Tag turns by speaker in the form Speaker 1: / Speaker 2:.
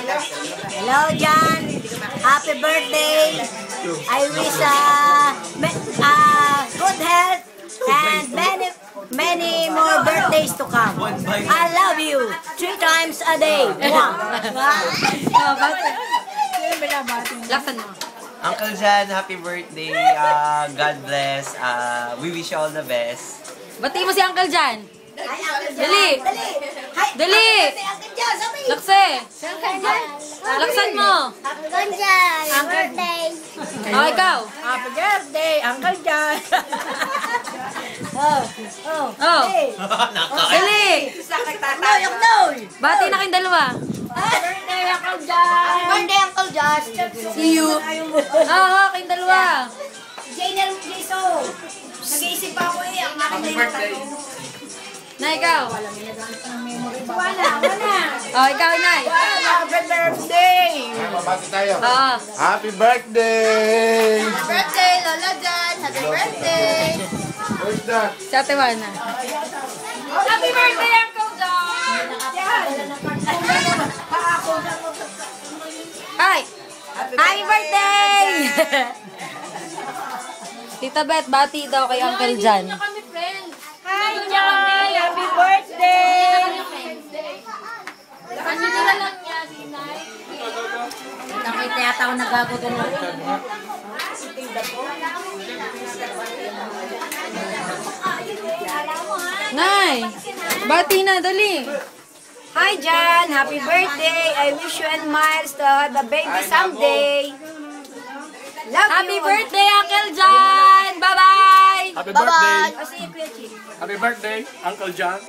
Speaker 1: Hello, John. Happy birthday. I wish good health and many more birthdays to come. I love you 3 times a day.
Speaker 2: Laksan mo.
Speaker 3: Uncle Jan, happy birthday. God bless. We wish you all the best.
Speaker 2: Bati mo si Uncle Jan.
Speaker 1: Dali.
Speaker 2: Dali. Lakse. Laksan mo.
Speaker 1: Uncle John, happy birthday.
Speaker 2: Oh, ikaw.
Speaker 1: Happy birthday, Uncle John.
Speaker 2: Oh. Dali. Bati na kayong dalawa.
Speaker 1: Birthday, Uncle John. Birthday, Uncle John.
Speaker 2: See you. Kayong dalawa.
Speaker 1: Jainer Jiso. Nag-iisip pa ako ang aking birthday.
Speaker 2: Na, ikaw.
Speaker 1: Wala.
Speaker 2: Oh, ikaw, Nay.
Speaker 1: Happy birthday.
Speaker 4: Mabati tayo.
Speaker 2: Happy
Speaker 4: birthday!
Speaker 1: Happy birthday, Lola John. Happy birthday.
Speaker 4: Where's that?
Speaker 2: Sa Ate Juana.
Speaker 1: Happy birthday, Uncle John.
Speaker 2: Hi. Happy birthday! Tita Beth, bati daw kay Uncle Jan.
Speaker 1: Hi, John. Happy birthday. Nakita yata ako nagagutom na.
Speaker 2: Nay, bati na, dali.
Speaker 1: Hi, John. Happy birthday. I wish you and Miles to have a baby someday. Love
Speaker 2: Happy
Speaker 1: you.
Speaker 2: birthday, Uncle Jan! Bye-bye!
Speaker 4: Happy birthday!
Speaker 1: Bye-bye.
Speaker 4: Happy birthday, Uncle John.